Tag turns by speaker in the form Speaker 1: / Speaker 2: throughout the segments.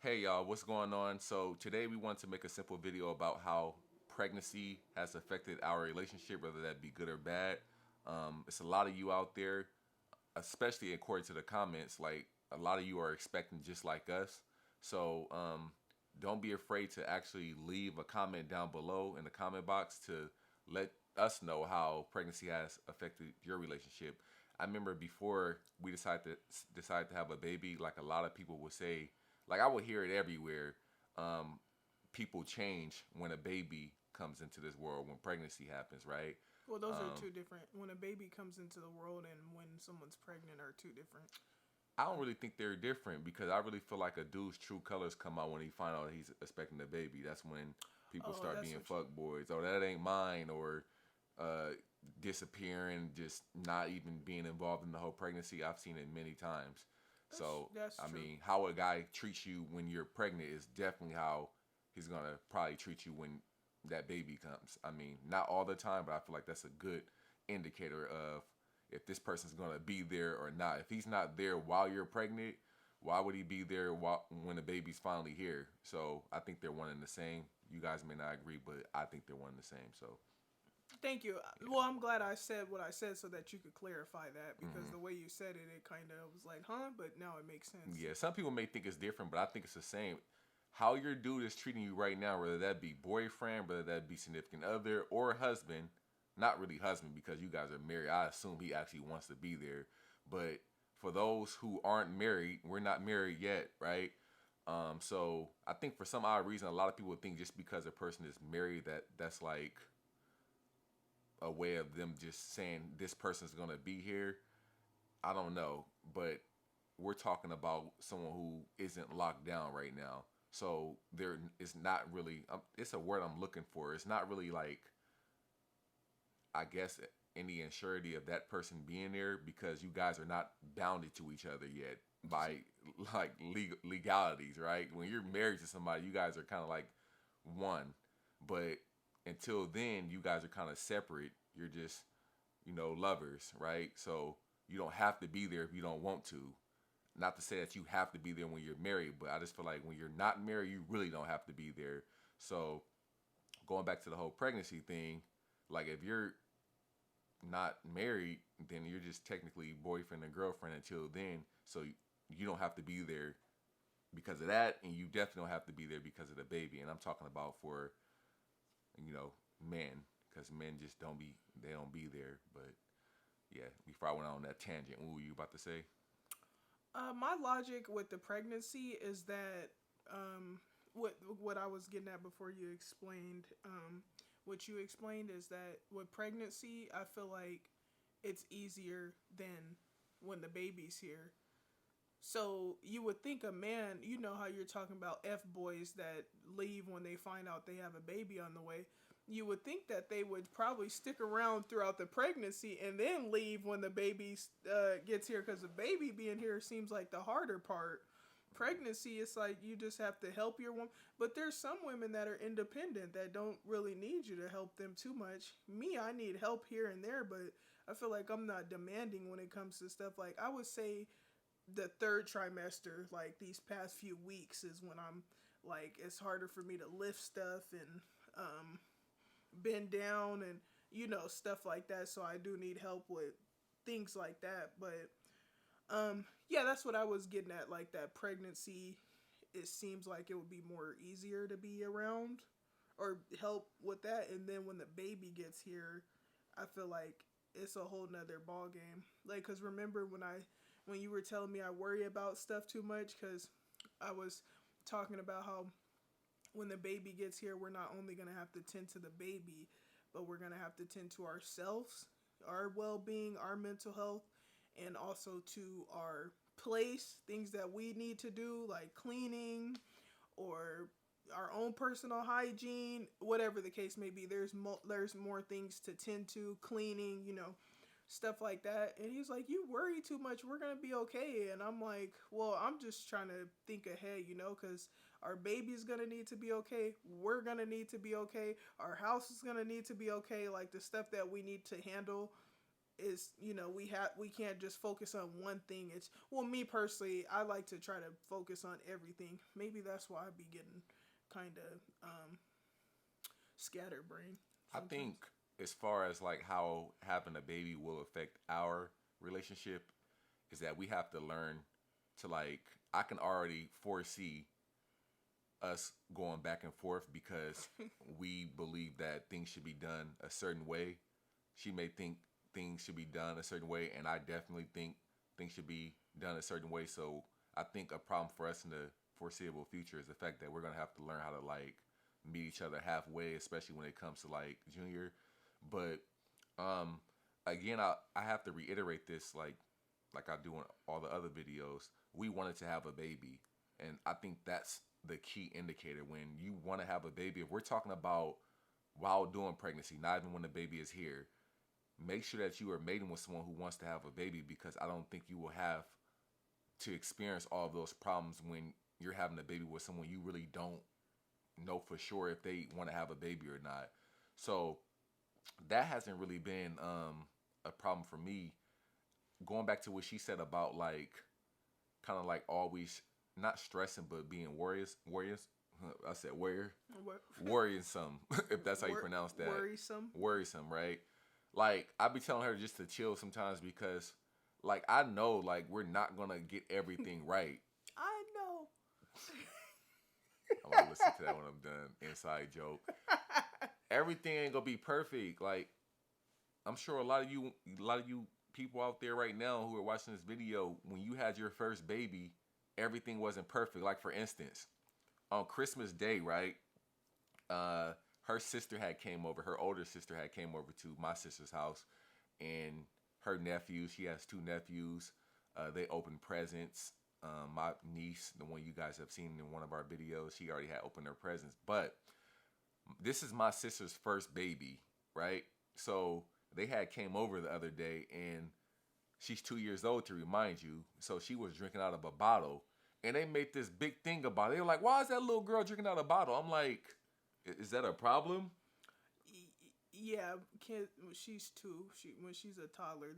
Speaker 1: Hey y'all, what's going on? So today we want to make a simple video about how pregnancy has affected our relationship, whether that be good or bad. It's a lot of you out there, especially according to the comments, like a lot of you are expecting just like us. So don't be afraid to actually leave a comment down below in the comment box to let us know how pregnancy has affected your relationship. I remember before we decided to have a baby, like a lot of people would say, like I would hear it everywhere. Um, People change when a baby comes into this world, when pregnancy happens, right?
Speaker 2: Well, those are
Speaker 1: Um,
Speaker 2: two different. When a baby comes into the world and when someone's pregnant are two different.
Speaker 1: I don't really think they're different because I really feel like a dude's true colors come out when he find out he's expecting a baby. That's when people
Speaker 2: Oh,
Speaker 1: start
Speaker 2: that's
Speaker 1: being
Speaker 2: what you.
Speaker 1: fuck boys. Oh, that ain't mine, or uh, disappearing, just not even being involved in the whole pregnancy. I've seen it many times. So
Speaker 2: That's
Speaker 1: I
Speaker 2: true.
Speaker 1: mean, how a guy treats you when you're pregnant is definitely how he's gonna probably treat you when that baby comes. I mean, not all the time, but I feel like that's a good indicator of if this person's gonna be there or not. If he's not there while you're pregnant, why would he be there when the baby's finally here? So I think they're one and the same. You guys may not agree, but I think they're one and the same. So
Speaker 2: Thank you.
Speaker 1: yeah.
Speaker 2: Well, I'm glad I said what I said so that you could clarify that because
Speaker 1: Hmm.
Speaker 2: the way you said it, it kind of was like, huh? But now it makes sense.
Speaker 1: Yeah, some people may think it's different, but I think it's the same. How your dude is treating you right now, whether that be boyfriend, whether that be significant other, or husband, not really husband because you guys are married. I assume he actually wants to be there. But for those who aren't married, we're not married yet, right? So I think for some odd reason, a lot of people think just because a person is married that's like a way of them just saying this person's gonna be here. I don't know, but we're talking about someone who isn't locked down right now. So there is not really. It's a word I'm looking for. It's not really like I guess any insurity of that person being there because you guys are not bounded to each other yet by like legalities, right? When you're married to somebody, you guys are kind of like one, but until then, you guys are kind of separate. You're just lovers, right? So you don't have to be there if you don't want to. Not to say that you have to be there when you're married, but I just feel like when you're not married, you really don't have to be there. So going back to the whole pregnancy thing, like if you're not married, then you're just technically boyfriend and girlfriend until then. So you don't have to be there because of that, and you definitely don't have to be there because of the baby. And I'm talking about for men, because men just don't be there. But yeah, before I went on that tangent, what were you about to say?
Speaker 2: My logic with the pregnancy is that um, what I was getting at before you explained what you explained is that with pregnancy, I feel like it's easier than when the baby's here. So you would think a man, you know how you're talking about F boys that leave when they find out they have a baby on the way. You would think that they would probably stick around throughout the pregnancy and then leave when the baby gets here because the baby being here seems like the harder part. Pregnancy, it's like you just have to help your woman. But there's some women that are independent that don't really need you to help them too much. Me, I need help here and there, but I feel like I'm not demanding when it comes to stuff. Like I would say the third trimester, like these past few weeks, is when I'm like it's harder for me to lift stuff and bend down and stuff like that. So I do need help with things like that. But yeah, that's what I was getting at. Like that pregnancy, it seems like it would be more easier to be around or help with that. And then when the baby gets here, I feel like it's a whole nother ball game. Like, cause remember when you were telling me I worry about stuff too much, cause I was talking about how when the baby gets here, we're not only gonna have to tend to the baby, but we're gonna have to tend to ourselves, our well being, our mental health, and also to our place, things that we need to do, like cleaning or our own personal hygiene, whatever the case may be. There's more things to tend to, cleaning, stuff like that. And he's like, "You worry too much. We're gonna be okay." And I'm like, "Well, I'm just trying to think ahead, because our baby's gonna need to be okay. We're gonna need to be okay. Our house is gonna need to be okay. Like the stuff that we need to handle." is, we can't just focus on one thing. It's, well, me personally, I like to try to focus on everything. Maybe that's why I be getting kind of scatterbrained
Speaker 1: I
Speaker 2: sometimes.
Speaker 1: think as far as like how having a baby will affect our relationship is that we have to learn to like I can already foresee us going back and forth because we believe that things should be done a certain way. She may think things should be done a certain way, and I definitely think things should be done a certain way. So I think a problem for us in the foreseeable future is the fact that we're gonna have to learn how to like meet each other halfway, especially when it comes to like junior. But um, again, I have to reiterate this like I do in all the other videos. We wanted to have a baby, and I think that's the key indicator when you want to have a baby. If we're talking about while doing pregnancy, not even when the baby is here, make sure that you are mating with someone who wants to have a baby, because I don't think you will have to experience all of those problems when you're having a baby with someone you really don't know for sure if they want to have a baby or not. So that hasn't really been a problem for me. Going back to what she said about like kind of like always not stressing but being warriors. I said warrior,
Speaker 2: What?
Speaker 1: worrisome, if that's how you pronounce that.
Speaker 2: Worrisome.
Speaker 1: Worrisome, right? Like I be telling her just to chill sometimes because like I know like we're not gonna get everything right.
Speaker 2: I know.
Speaker 1: I'm gonna listen to that when I'm done. Inside joke. Everything ain't gonna be perfect. Like I'm sure a lot of you people out there right now who are watching this video, when you had your first baby, everything wasn't perfect. Like for instance, on Christmas Day, right? Her sister had came over. Her older sister had came over to my sister's house, and her nephews. She has two nephews. They opened presents. My niece, the one you guys have seen in one of our videos, she already had opened her presents. But this is my sister's first baby, right? So they had came over the other day, and she's 2 years old, to remind you. So she was drinking out of a bottle, and they made this big thing about it. They were like, "Why is that little girl drinking out of a bottle?" I'm like, "Is that a problem?"
Speaker 2: Yeah, kid. She's two. When she's a toddler,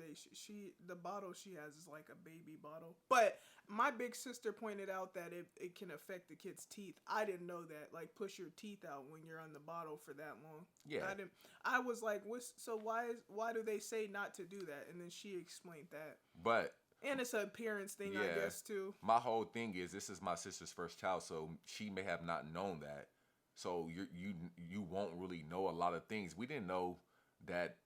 Speaker 2: the bottle she has is like a baby bottle. But my big sister pointed out that it can affect the kid's teeth. I didn't know that. Like, push your teeth out when you're on the bottle for that long.
Speaker 1: Yeah.
Speaker 2: I didn't. I was like, so why do they say not to do that? And then she explained that.
Speaker 1: But
Speaker 2: And it's an appearance thing, I
Speaker 1: yeah,
Speaker 2: guess, too.
Speaker 1: my whole thing is this is my sister's first child, so she may have not known that. So you won't really know a lot of things. We didn't know that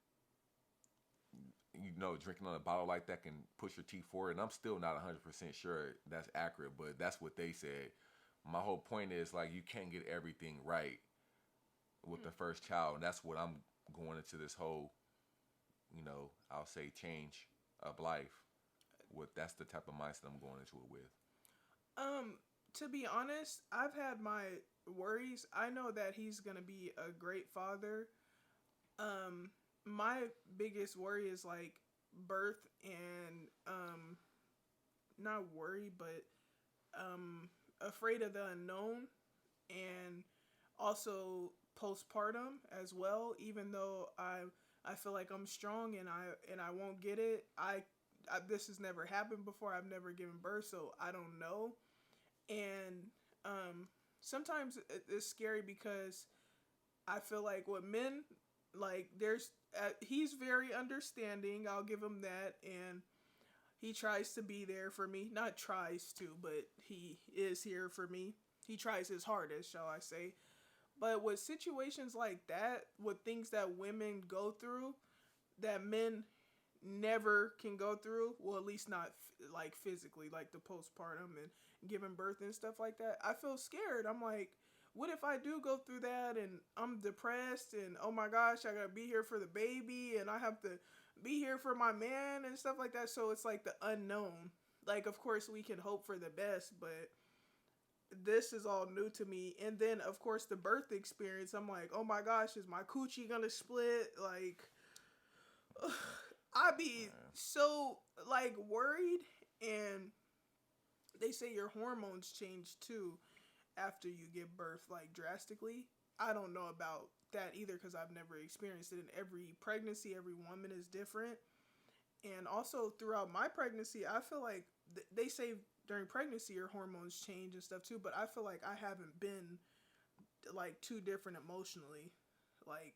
Speaker 1: drinking on a bottle like that can push your teeth forward, and I'm still not 100% sure that's accurate, but that's what they said. My whole point is like you can't get everything right with the first child, and that's what I'm going into this whole, I'll say change of life. That's the type of mindset I'm going into it with.
Speaker 2: To be honest, I've had my worries. I know that he's gonna be a great father. My biggest worry is like birth and not worry, but afraid of the unknown, and also postpartum as well. Even though I feel like I'm strong and I won't get it. This has never happened before. I've never given birth, so I don't know. And sometimes it's scary because I feel like with men, like he's very understanding. I'll give him that, and he tries to be there for me. Not tries to, but he is here for me. He tries his hardest, shall I say. But with situations like that, with things that women go through, that men never can go through, well, at least not like physically, like the postpartum and giving birth and stuff like that, I feel scared. I'm like, what if I do go through that and I'm depressed and oh my gosh, I gotta be here for the baby and I have to be here for my man and stuff like that. So it's like the unknown. Like, of course we can hope for the best, but this is all new to me. And then of course the birth experience, I'm like, oh my gosh, is my coochie gonna split? Like, I be so like worried. And they say your hormones change too after you give birth, like drastically. I don't know about that either because I've never experienced it. And every pregnancy, every woman is different. And also throughout my pregnancy, I feel like they say during pregnancy your hormones change and stuff too, but I feel like I haven't been like too different emotionally. Like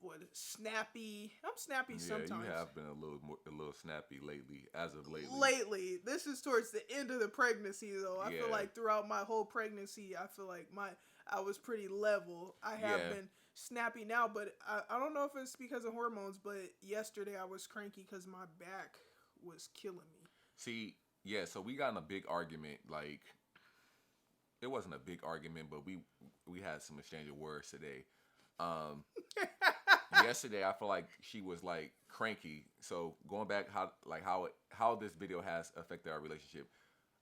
Speaker 2: what snappy. I'm snappy sometimes.
Speaker 1: Yeah, you have been a little snappy lately, as of lately.
Speaker 2: Lately, this is towards the end of the pregnancy though. I feel
Speaker 1: Yeah.
Speaker 2: like throughout my whole pregnancy, I feel like I was pretty level. I have
Speaker 1: Yeah.
Speaker 2: been snappy now, but I don't know if it's because of hormones, but yesterday I was cranky because my back was killing me.
Speaker 1: See, yeah, so we got in a big argument. Like, it wasn't a big argument, but we had some exchange of words today. Yesterday, I feel like she was like cranky. So going back, how this video has affected our relationship.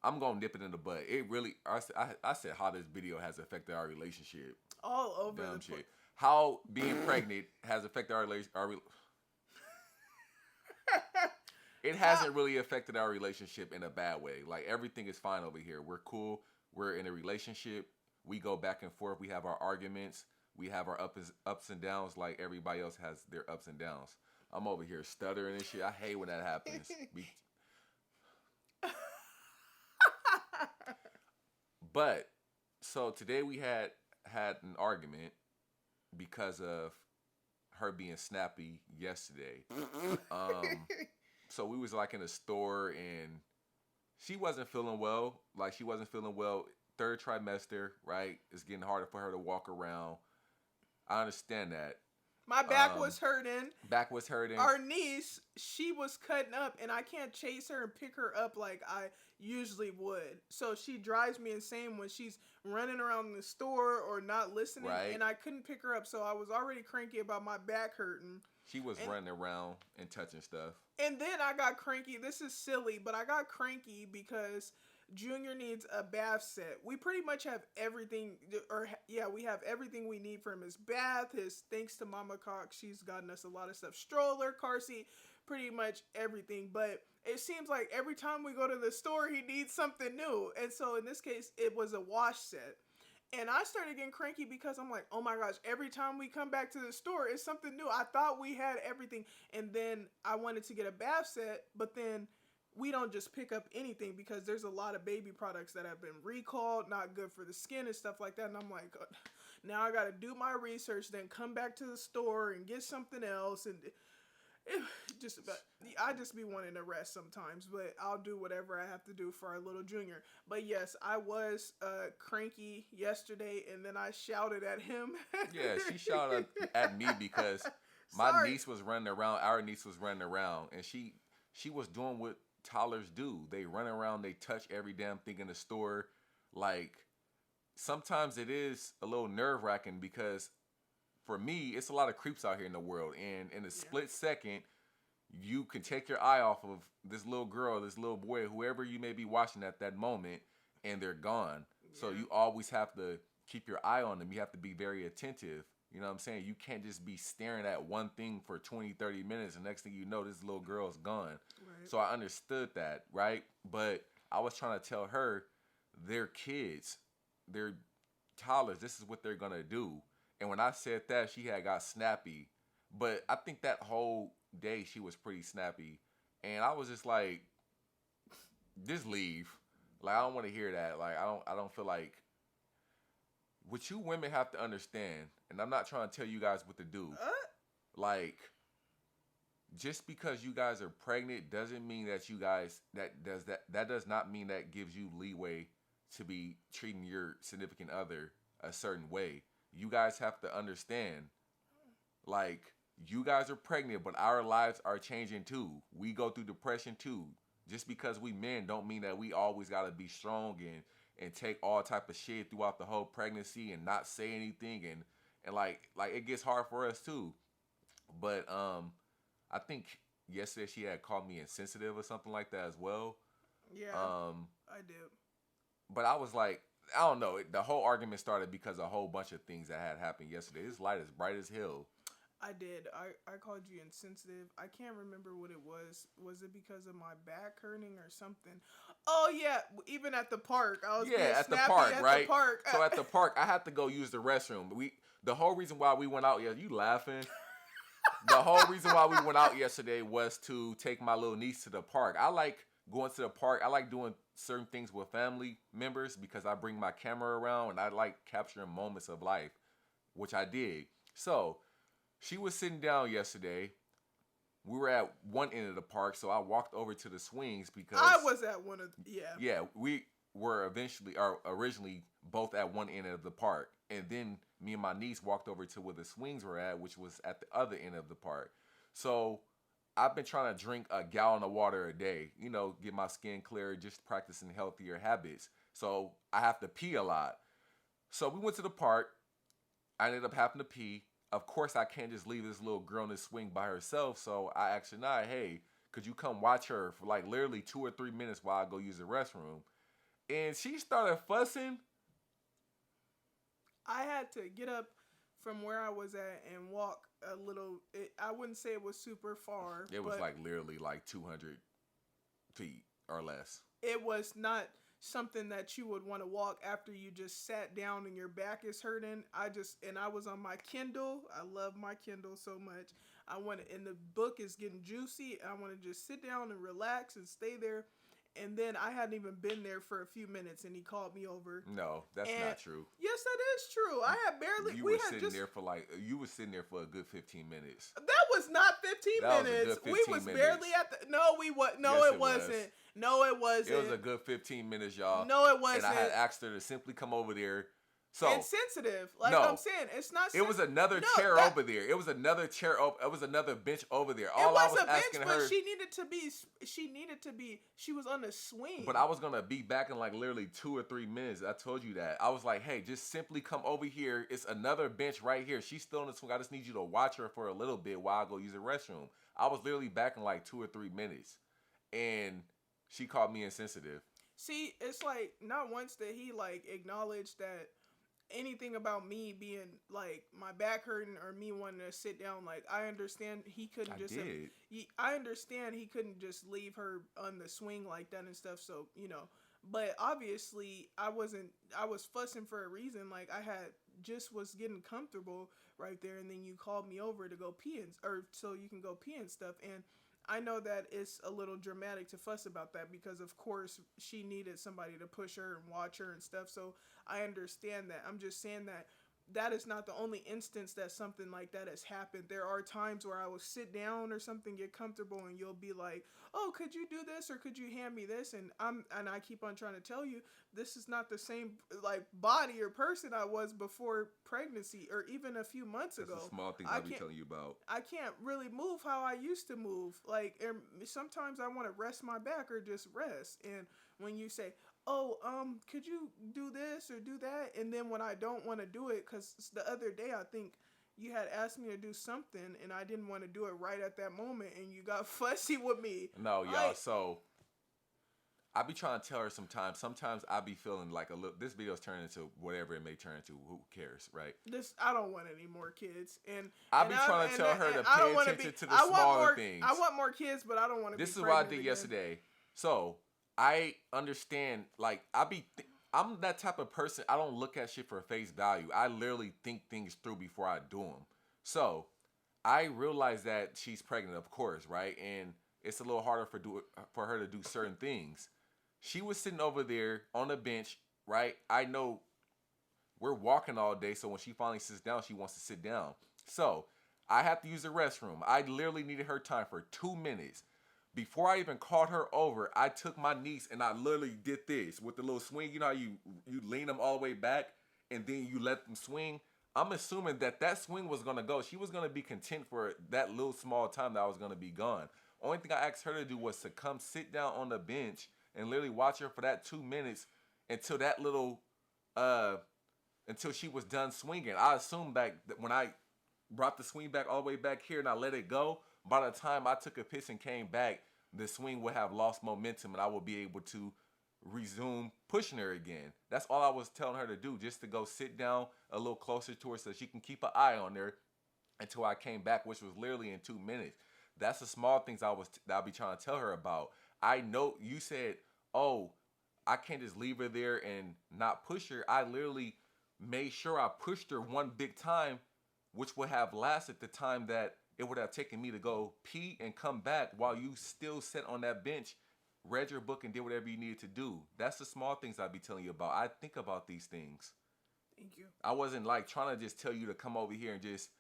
Speaker 1: I'm gonna nip it in the bud. It really, I said how this video has affected our relationship.
Speaker 2: All over
Speaker 1: Dumb
Speaker 2: the
Speaker 1: shit.
Speaker 2: place.
Speaker 1: How being pregnant has affected our It hasn't really affected our relationship in a bad way. Like, everything is fine over here. We're cool. We're in a relationship. We go back and forth. We have our arguments. We have our ups and downs like everybody else has their ups and downs. I'm over here stuttering and shit. I hate when that happens. But so today we had an argument because of her being snappy yesterday. So we was like in a store and she wasn't feeling well. Like, she wasn't feeling well. Third trimester, right? It's getting harder for her to walk around. I understand that.
Speaker 2: My back was hurting.
Speaker 1: Back was hurting.
Speaker 2: Our niece, she was cutting up, and I can't chase her and pick her up like I usually would. So she drives me insane when she's running around the store or not listening,
Speaker 1: Right.
Speaker 2: and I couldn't pick her up. So I was already cranky about my back hurting.
Speaker 1: She was running around and touching stuff.
Speaker 2: And then I got cranky. This is silly, but I got cranky because Junior needs a bath set. We pretty much have everything, we have everything we need from his bath. Thanks to Mama Cox, she's gotten us a lot of stuff. Stroller, car seat, pretty much everything. But it seems like every time we go to the store, he needs something new. And so in this case, it was a wash set. And I started getting cranky because I'm like, oh my gosh, every time we come back to the store, it's something new. I thought we had everything. And then I wanted to get a bath set, but then we don't just pick up anything because there's a lot of baby products that have been recalled, not good for the skin and stuff like that. And I'm like, now I got to do my research, then come back to the store and get something else. And I just be wanting to rest sometimes, but I'll do whatever I have to do for our little Junior. But yes, I was cranky yesterday, and then I shouted at him.
Speaker 1: Yeah, she shouted at me because my niece was running around. Our niece was running around, and she was doing what toddlers do. They run around, they touch every damn thing in the store. Like, sometimes it is a little nerve-wracking because for me, it's a lot of creeps out here in the world, and in a split second, you can take your eye off of this little girl, this little boy, whoever you may be watching at that moment, and they're gone. Yeah. So you always have to keep your eye on them. You have to be very attentive. You know what I'm saying? You can't just be staring at one thing for 20, 30 minutes, and next thing you know, this little girl's gone. Right. So I understood that, right? But I was trying to tell her, they're kids. They're toddlers. This is what they're going to do. And when I said that, she had got snappy. But I think that whole day she was pretty snappy. And I was just like, just leave. Like, I don't want to hear that. Like, I don't feel like, what you women have to understand, and I'm not trying to tell you guys what to do. Like, just because you guys are pregnant doesn't mean that you guys, that does not mean that gives you leeway to be treating your significant other a certain way. You guys have to understand, like, you guys are pregnant, but our lives are changing too. We go through depression too. Just because we men don't mean that we always got to be strong and take all type of shit throughout the whole pregnancy and not say anything. And like it gets hard for us too. But I think yesterday she had called me insensitive or something like that as well.
Speaker 2: Yeah, I did.
Speaker 1: But I was like, I don't know. The whole argument started because a whole bunch of things that had happened yesterday. This light is bright as hell.
Speaker 2: I did. I called you insensitive. I can't remember what it was. Was it because of my back hurting or something? Oh, yeah. Even at the park. I was
Speaker 1: at the park, right? So at the park, I had to go use the restroom. The whole reason why we went out, you laughing? The whole reason why we went out yesterday was to take my little niece to the park. I like going to the park. I like doing certain things with family members because I bring my camera around and I like capturing moments of life, which I did. So she was sitting down yesterday. We were at one end of the park, so I walked over to the swings because
Speaker 2: I was at one of
Speaker 1: yeah, we were originally both at one end of the park, and then me and my niece walked over to where the swings were at, which was at the other end of the park. So I've been trying to drink a gallon of water a day, get my skin clear, just practicing healthier habits. So I have to pee a lot. So we went to the park. I ended up having to pee. Of course, I can't just leave this little girl in this swing by herself. So I asked Shania, hey, could you come watch her for like literally 2 or 3 minutes while I go use the restroom? And she started fussing.
Speaker 2: I had to get up from where I was at and walk a little. I wouldn't say it was super far.
Speaker 1: It was like literally like 200 feet or less.
Speaker 2: It was not something that you would want to walk after you just sat down and your back is hurting. I was on my Kindle. I love my Kindle so much. And the book is getting juicy. I want to just sit down and relax and stay there. And then I hadn't even been there for a few minutes, and he called me over.
Speaker 1: No, that's not true.
Speaker 2: Yes, that is true. I had barely.
Speaker 1: You were sitting there for a good 15 minutes.
Speaker 2: That was not 15 minutes. We was
Speaker 1: minutes.
Speaker 2: Barely at the. No, we was. No, yes, it wasn't. No, it wasn't.
Speaker 1: It was a good 15 minutes, y'all.
Speaker 2: No, it wasn't.
Speaker 1: And I had asked her to simply come over there. So
Speaker 2: insensitive. I'm saying, it's not.
Speaker 1: It was another chair over there. It was another chair. It was another bench over there. All I was asking her.
Speaker 2: But she needed to be. She was on the swing.
Speaker 1: But I was gonna be back in like literally 2 or 3 minutes. I told you that. I was like, hey, just simply come over here. It's another bench right here. She's still on the swing. I just need you to watch her for a little bit while I go use the restroom. I was literally back in like 2 or 3 minutes, and she called me insensitive.
Speaker 2: See, it's like not once did he like acknowledge that anything about me being like my back hurting or me wanting to sit down. Like, I understand he couldn't I understand he couldn't just leave her on the swing like that and stuff. So, but obviously I was fussing for a reason. Like, I had just was getting comfortable right there. And then you called me over to go pee so you can go pee and stuff. And I know that it's a little dramatic to fuss about that because, of course, she needed somebody to push her and watch her and stuff. So I understand that. I'm just saying that is not the only instance that something like that has happened. There are times where I will sit down or something, get comfortable, and you'll be like, oh, could you do this or could you hand me this? And I keep on trying to tell you, this is not the same like body or person I was before pregnancy or even a few months ago.
Speaker 1: That's a small thing I'll be telling you about.
Speaker 2: I can't really move how I used to move. Like, sometimes I want to rest my back or just rest. And when you say, oh, could you do this or do that? And then when I don't want to do it, because the other day I think you had asked me to do something and I didn't want to do it right at that moment and you got fussy with me.
Speaker 1: No, y'all, so I be trying to tell her sometimes I be feeling like a little, this video's turning into whatever it may turn into, who cares, right?
Speaker 2: I don't want any more kids. And
Speaker 1: I be trying to tell her to pay attention to the smaller things.
Speaker 2: I want more kids, but I don't want to be
Speaker 1: This is what I did yesterday. So I understand, like, I'm that type of person. I don't look at shit for face value. I literally think things through before I do them. So I realized that she's pregnant, of course, right? And it's a little harder for her to do certain things. She was sitting over there on the bench, right? I know we're walking all day, so when she finally sits down, she wants to sit down. So I have to use the restroom. I literally needed her time for 2 minutes. Before I even called her over, I took my niece and I literally did this with the little swing. You know how you lean them all the way back and then you let them swing? I'm assuming that swing was going to go. She was going to be content for that little small time that I was going to be gone. Only thing I asked her to do was to come sit down on the bench and literally watch her for that 2 minutes until until she was done swinging. I assumed that when I brought the swing back all the way back here and I let it go, by the time I took a piss and came back, the swing would have lost momentum and I would be able to resume pushing her again. That's all I was telling her to do, just to go sit down a little closer to her so she can keep an eye on her until I came back, which was literally in 2 minutes. That's the small things I'll be trying to tell her about. I know you said, oh, I can't just leave her there and not push her. I literally made sure I pushed her one big time, which would have lasted the time that it would have taken me to go pee and come back while you still sat on that bench, read your book, and did whatever you needed to do. That's the small things I be telling you about. I think about these things.
Speaker 2: Thank you.
Speaker 1: I wasn't like trying to just tell you to come over here and just.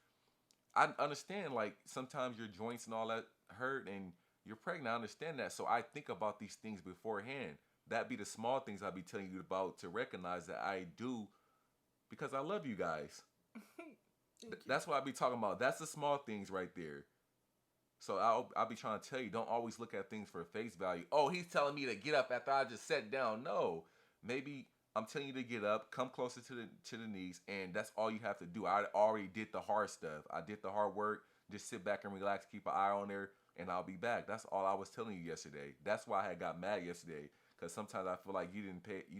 Speaker 1: I understand like sometimes your joints and all that hurt and you're pregnant. I understand that. So I think about these things beforehand. That be the small things I be telling you about to recognize that I do because I love you guys. That's what I be talking about. That's the small things right there. So I'll be trying to tell you, don't always look at things for face value. Oh, he's telling me to get up after I just sat down. No, maybe I'm telling you to get up, come closer to the knees, and that's all you have to do. I already did the hard stuff. I did the hard work. Just sit back and relax, keep an eye on there, and I'll be back. That's all I was telling you yesterday. That's why I had got mad yesterday. Because sometimes I feel like you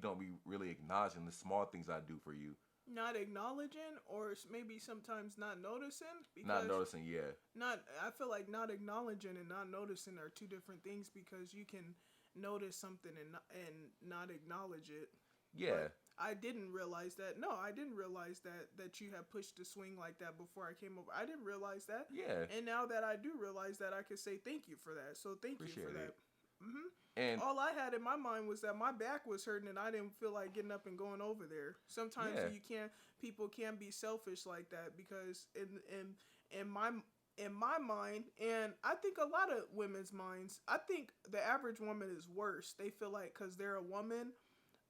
Speaker 1: don't be really acknowledging the small things I do for you.
Speaker 2: Not acknowledging, or maybe sometimes not noticing. Because
Speaker 1: not noticing, yeah.
Speaker 2: I feel like not acknowledging and not noticing are two different things, because you can notice something and not acknowledge it.
Speaker 1: Yeah.
Speaker 2: But I didn't realize that. No, I didn't realize that you had pushed the swing like that before I came over. I didn't realize that.
Speaker 1: Yeah.
Speaker 2: And now that I do realize that, I can say thank you for that. So thank
Speaker 1: Appreciate
Speaker 2: you for
Speaker 1: it.
Speaker 2: that. Mm-hmm.
Speaker 1: And
Speaker 2: all I had in my mind was that my back was hurting and I didn't feel like getting up and going over there. Sometimes people can be selfish like that, because in my mind, and I think a lot of women's minds, I think the average woman is worse. They feel like because they're a woman,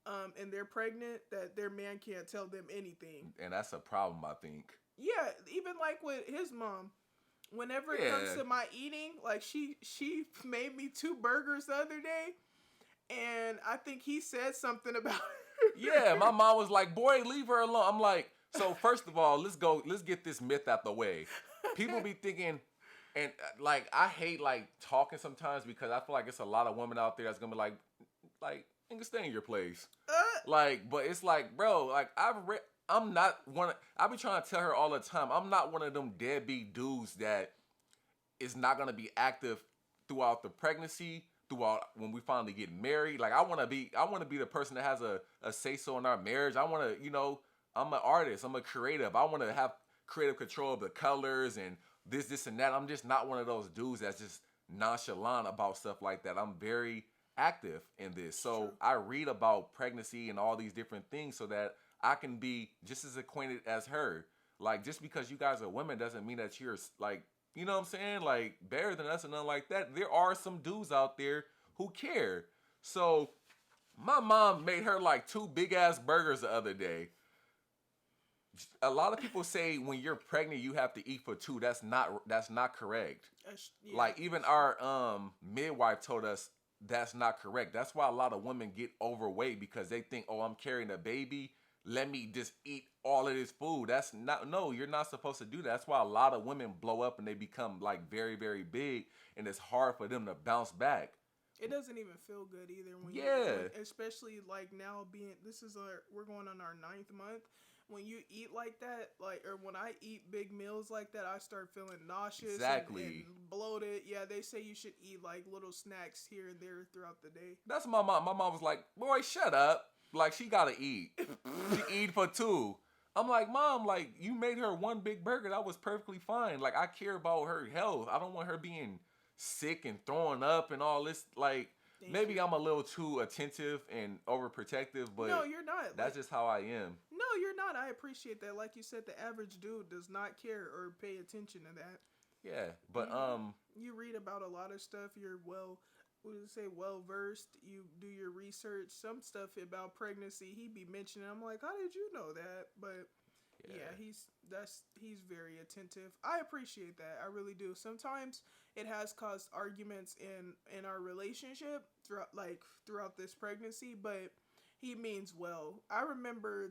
Speaker 2: and they're pregnant, that their man can't tell them anything.
Speaker 1: And that's a problem, I think.
Speaker 2: Yeah, even like with his mom. Whenever it comes to my eating, like she made me 2 burgers the other day, and I think he said something about it.
Speaker 1: Yeah, my mom was like, "Boy, leave her alone." I'm like, so first of all, let's get this myth out the way. People be thinking, and like I hate like talking sometimes because I feel like it's a lot of women out there that's gonna be like, nigga, stay in your place. Like, but it's like, bro, like I'm not one. I be trying to tell her all the time. I'm not one of them deadbeat dudes that is not gonna be active throughout the pregnancy, throughout when we finally get married. Like I want to be the person that has a say so in our marriage. I want to, I'm an artist. I'm a creative. I want to have creative control of the colors and this and that. I'm just not one of those dudes that's just nonchalant about stuff like that. I'm very active in this. So
Speaker 2: True.
Speaker 1: I read about pregnancy and all these different things so that I can be just as acquainted as her. Like, just because you guys are women doesn't mean that you're, like, you know what I'm saying? Like, better than us and nothing like that. There are some dudes out there who care. So, my mom made her, like, 2 big-ass burgers the other day. A lot of people say when you're pregnant, you have to eat for 2. That's not correct.
Speaker 2: Yeah.
Speaker 1: Like, even our midwife told us that's not correct. That's why a lot of women get overweight, because they think, oh, I'm carrying a baby. Let me just eat all of this food. No, you're not supposed to do that. That's why a lot of women blow up and they become like very, very big, and it's hard for them to bounce back.
Speaker 2: It doesn't even feel good either especially like now we're going on our 9th month. When you eat like that, or when I eat big meals like that, I start feeling nauseous and bloated. Yeah, they say you should eat like little snacks here and there throughout the day.
Speaker 1: That's my mom. My mom was like, boy, shut up. Like, she gotta eat. She eat for 2. I'm like, Mom, like, you made her 1 big burger. That was perfectly fine. Like, I care about her health. I don't want her being sick and throwing up and all this. Like, maybe I'm a little too attentive and overprotective, but
Speaker 2: no, you're not.
Speaker 1: That's just how I am.
Speaker 2: No, you're not. I appreciate that. Like you said, the average dude does not care or pay attention to that.
Speaker 1: Yeah, but
Speaker 2: you read about a lot of stuff. You're well versed. You do your research. Some stuff about pregnancy he be mentioning. I'm like, how did you know that? But yeah, he's very attentive. I appreciate that. I really do. Sometimes it has caused arguments in our relationship throughout this pregnancy, but he means well. I remember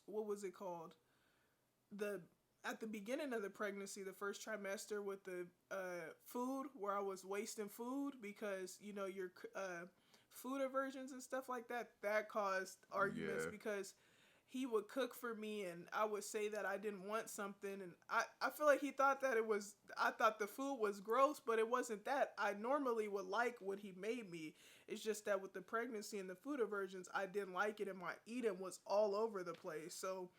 Speaker 2: what was it called? At the beginning of the pregnancy, the first trimester, with the food, where I was wasting food because, your food aversions and stuff like that, that caused arguments because he would cook for me and I would say that I didn't want something. And I feel like he thought that I thought the food was gross, but it wasn't that. I normally would like what he made me. It's just that with the pregnancy and the food aversions, I didn't like it and my eating was all over the place. So,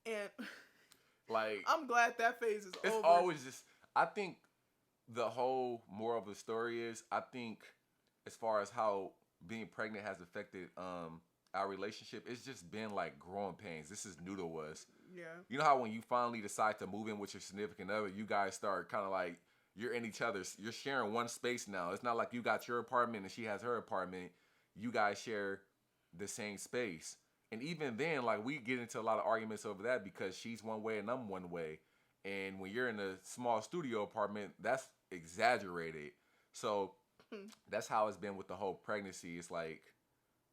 Speaker 2: and...
Speaker 1: Like,
Speaker 2: I'm glad that phase is
Speaker 1: it's
Speaker 2: over.
Speaker 1: always just, I think the whole moral of the story is, I think as far as how being pregnant has affected our relationship, it's just been like growing pains. This is new to us.
Speaker 2: Yeah.
Speaker 1: You know how when you finally decide to move in with your significant other, you guys start kind of like, you're in each other's, you're sharing one space now. It's not like you got your apartment and she has her apartment. You guys share the same space. And even then, like, we get into a lot of arguments over that because she's one way and I'm one way. And when you're in a small studio apartment, that's exaggerated. So that's how it's been with the whole pregnancy. It's like,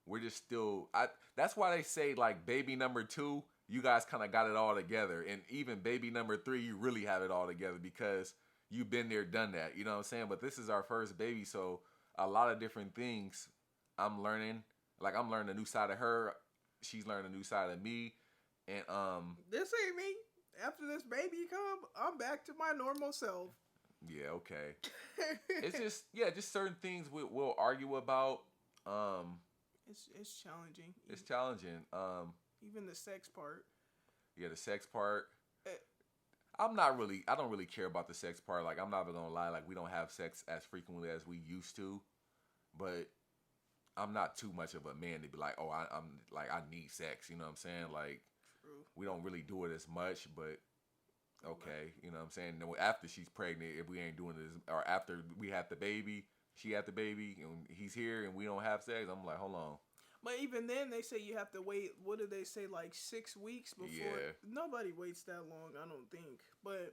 Speaker 1: we're just still, that's why they say, like, baby number 2, you guys kind of got it all together. And even baby number 3, you really have it all together because you've been there, done that. You know what I'm saying? But this is our first baby, so a lot of different things I'm learning. Like, I'm learning a new side of her. She's learning a new side of me. And
Speaker 2: this ain't me. After this baby come, I'm back to my normal self.
Speaker 1: Yeah, okay. It's just, yeah, just certain things we'll argue about.
Speaker 2: It's challenging.
Speaker 1: It's challenging.
Speaker 2: Even the sex part.
Speaker 1: Yeah, the sex part.
Speaker 2: Uh,
Speaker 1: I don't really care about the sex part. Like, I'm not even gonna lie. Like, we don't have sex as frequently as we used to. But I'm not too much of a man to be like, oh, I'm like, I need sex. You know what I'm saying? Like,
Speaker 2: True.
Speaker 1: we don't really do it as much, but okay. You know what I'm saying? Then after she's pregnant, if we ain't doing this, or after we had the baby, she had the baby, and he's here, and we don't have sex, I'm like, hold on.
Speaker 2: But even then, they say you have to wait. What do they say? Like 6 weeks before.
Speaker 1: Yeah.
Speaker 2: Nobody waits that long, I don't think. But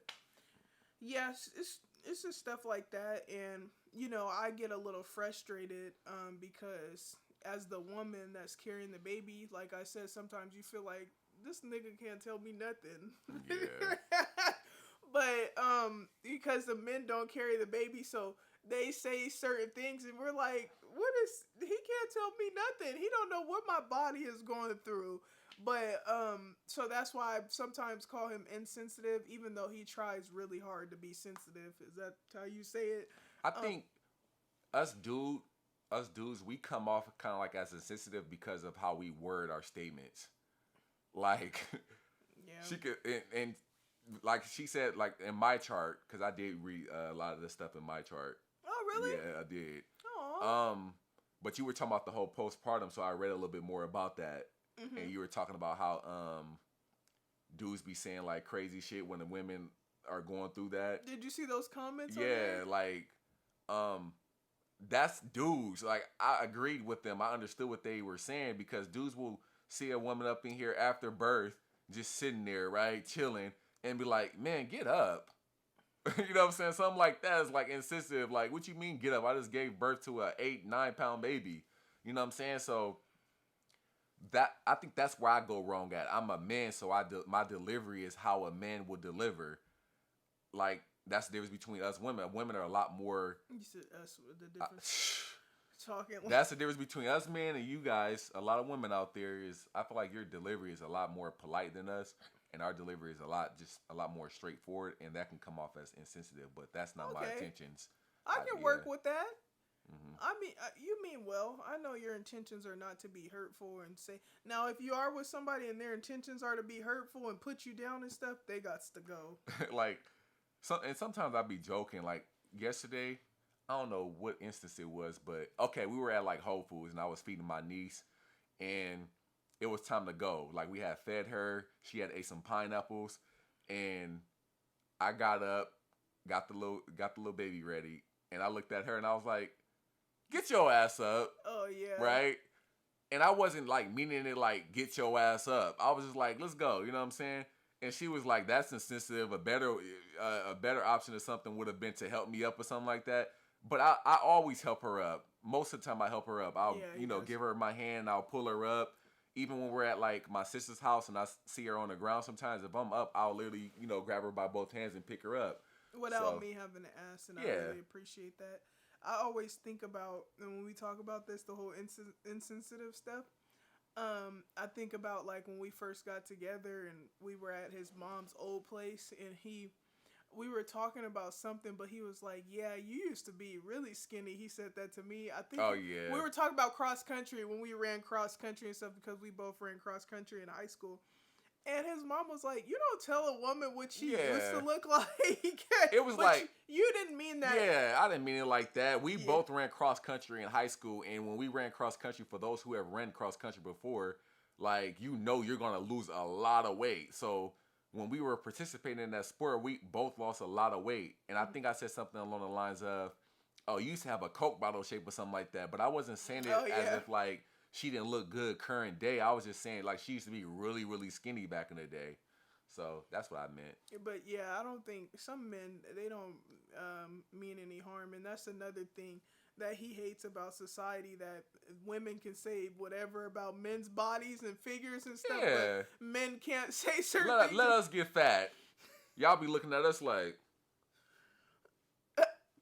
Speaker 2: yes, it's just stuff like that, and you know, I get a little frustrated because as the woman that's carrying the baby, like I said, sometimes you feel like this nigga can't tell me nothing.
Speaker 1: Yeah.
Speaker 2: But because the men don't carry the baby, so they say certain things, and we're like, what is, he can't tell me nothing. He don't know what my body is going through. But so that's why I sometimes call him insensitive, even though he tries really hard to be sensitive. Is that how you say it?
Speaker 1: I think us dudes, we come off kind of like as insensitive because of how we word our statements. Like,
Speaker 2: Yeah.
Speaker 1: she could, and like she said, like in my chart, because I did read a lot of the stuff in my chart.
Speaker 2: Oh, really?
Speaker 1: Yeah, I did.
Speaker 2: Aww.
Speaker 1: But you were talking about the whole postpartum, so I read a little bit more about that.
Speaker 2: Mm-hmm.
Speaker 1: And you were talking about how dudes be saying like crazy shit when the women are going through that.
Speaker 2: Did you see those comments?
Speaker 1: Yeah, like that's dudes. Like, I agreed with them. I understood what they were saying because dudes will see a woman up in here after birth, just sitting there, right, chilling, and be like, "Man, get up." You know what I'm saying? Something like that is like insensitive. Like, what you mean get up? I just gave birth to a 8-9 pound baby. You know what I'm saying? So that, I think that's where I go wrong at. I'm a man, so my delivery is how a man would deliver. Like, that's the difference between us women. Women are a lot more.
Speaker 2: You said us with the difference. Talking.
Speaker 1: That's the difference between us men and you guys. A lot of women out there is, I feel like your delivery is a lot more polite than us, and our delivery is a lot more straightforward, and that can come off as insensitive. But that's not my intentions.
Speaker 2: I can work with that.
Speaker 1: Mm-hmm.
Speaker 2: I mean, you mean well. I know your intentions are not to be hurtful and say. Now, if you are with somebody and their intentions are to be hurtful and put you down and stuff, they got to go.
Speaker 1: Like, and sometimes I be joking. Like yesterday, I don't know what instance it was, but okay, we were at like Whole Foods and I was feeding my niece, and it was time to go. Like, we had fed her, she had ate some pineapples, and I got up, got the little baby ready, and I looked at her and I was like, "Get your ass up."
Speaker 2: Oh yeah.
Speaker 1: Right? And I wasn't like meaning it like get your ass up. I was just like, let's go. You know what I'm saying? And she was like, that's insensitive. A better option or something would have been to help me up or something like that. But I always help her up. Most of the time I help her up. I'll, give her my hand. I'll pull her up. Even when we're at like my sister's house and I see her on the ground sometimes, if I'm up, I'll literally, grab her by both hands and pick her up.
Speaker 2: Without me having to ask, and I really appreciate that. I always think about, and when we talk about this, the whole insensitive stuff, I think about like when we first got together and we were at his mom's old place, and we were talking about something, but he was like, "Yeah, you used to be really skinny." He said that to me. I think we were talking about cross country when we ran cross country and stuff, because we both ran cross country in high school. And his mom was like, "You don't tell a woman what she used
Speaker 1: Yeah.
Speaker 2: to look like."
Speaker 1: It was
Speaker 2: But
Speaker 1: like,
Speaker 2: you didn't mean that.
Speaker 1: yeah, I didn't mean it like that. We
Speaker 2: Yeah.
Speaker 1: both ran cross country in high school, and when we ran cross country, for those who have ran cross country before, like you're gonna lose a lot of weight. So when we were participating in that sport, we both lost a lot of weight. And I think I said something along the lines of, "Oh, you used to have a Coke bottle shape or something like that." But I wasn't saying it
Speaker 2: Oh
Speaker 1: as
Speaker 2: yeah.
Speaker 1: if like she didn't look good current day. I was just saying like she used to be really, really skinny back in the day. So that's what I meant.
Speaker 2: But yeah, I don't think some men they don't mean any harm, and that's another thing that he hates about society, that women can say whatever about men's bodies and figures and stuff,
Speaker 1: Yeah.
Speaker 2: but men can't say certain
Speaker 1: Let,
Speaker 2: things.
Speaker 1: let us get fat. Y'all be looking at us like,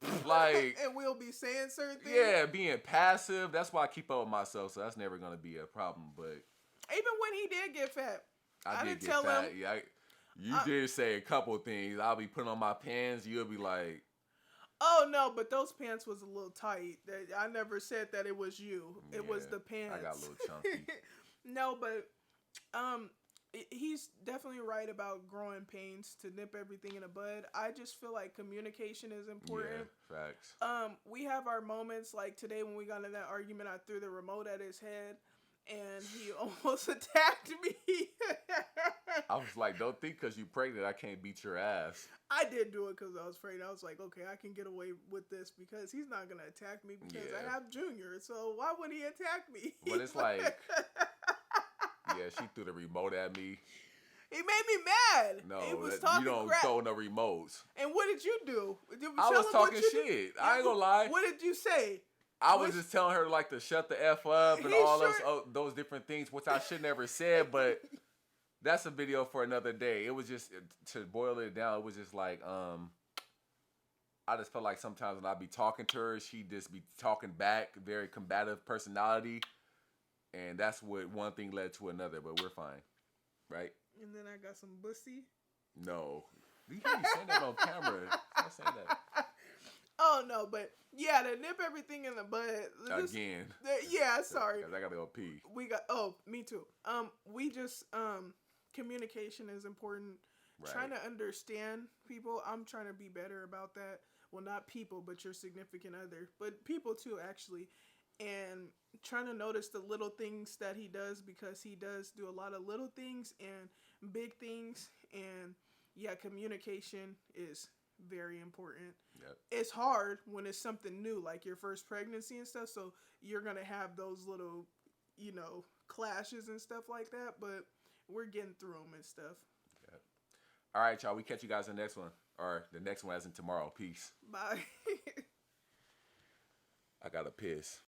Speaker 2: And we'll be saying certain things.
Speaker 1: yeah, being passive. That's why I keep up with myself, so that's never gonna be a problem. But
Speaker 2: Even when he did get fat, I
Speaker 1: did
Speaker 2: didn't
Speaker 1: get
Speaker 2: tell
Speaker 1: fat.
Speaker 2: him.
Speaker 1: Yeah, you did say a couple things. I'll be putting on my pants. You'll be like,
Speaker 2: Oh no, but those pants was a little tight. I never said that it was you. It was
Speaker 1: Yeah,
Speaker 2: the pants.
Speaker 1: I got a little chunky.
Speaker 2: No, but he's definitely right about growing pains to nip everything in the bud. I just feel like communication is important.
Speaker 1: Yeah, facts.
Speaker 2: We have our moments like today when we got in that argument. I threw the remote at his head, and he almost attacked me.
Speaker 1: I was like, don't think because you pregnant, I can't beat your ass.
Speaker 2: I did do it because I was afraid. I was like, okay, I can get away with this because he's not gonna attack me because I
Speaker 1: Yeah.
Speaker 2: have Junior. So why would he attack me?
Speaker 1: But it's like, yeah, she threw the remote at me.
Speaker 2: he made me mad.
Speaker 1: No,
Speaker 2: he was
Speaker 1: you
Speaker 2: talking
Speaker 1: don't
Speaker 2: crap.
Speaker 1: throw no remotes.
Speaker 2: And what did you do?
Speaker 1: I
Speaker 2: Tell
Speaker 1: was
Speaker 2: him what
Speaker 1: talking
Speaker 2: you did.
Speaker 1: shit. I ain't gonna lie.
Speaker 2: What did you say?
Speaker 1: I was
Speaker 2: Which-
Speaker 1: just telling her like to shut the F up and
Speaker 2: He
Speaker 1: all
Speaker 2: sure-
Speaker 1: those different things, which I should never said, but that's a video for another day. It was just, to boil it down, it was just like, I just felt like sometimes when I be talking to her, she just be talking back, very combative personality. And that's what one thing led to another, but we're fine. Right?
Speaker 2: And then I got some bussy.
Speaker 1: No. You can't be saying that on camera. Stop saying that.
Speaker 2: Oh no, but yeah, to nip everything in the bud.
Speaker 1: Again.
Speaker 2: Yeah, sorry.
Speaker 1: 'Cause I gotta go pee.
Speaker 2: We got. Oh, me too. We just communication is important.
Speaker 1: Right.
Speaker 2: Trying to understand people. I'm trying to be better about that. Well, not people, but your significant other, but people too, actually. And trying to notice the little things that he does, because he does do a lot of little things and big things. And yeah, communication is very important.
Speaker 1: Yep.
Speaker 2: It's hard when it's something new, like your first pregnancy and stuff. So you're going to have those little, clashes and stuff like that. But we're getting through them and stuff.
Speaker 1: Yep. All right, y'all. We catch you guys in the next one. Or the next one as in tomorrow. Peace.
Speaker 2: Bye.
Speaker 1: I gotta piss.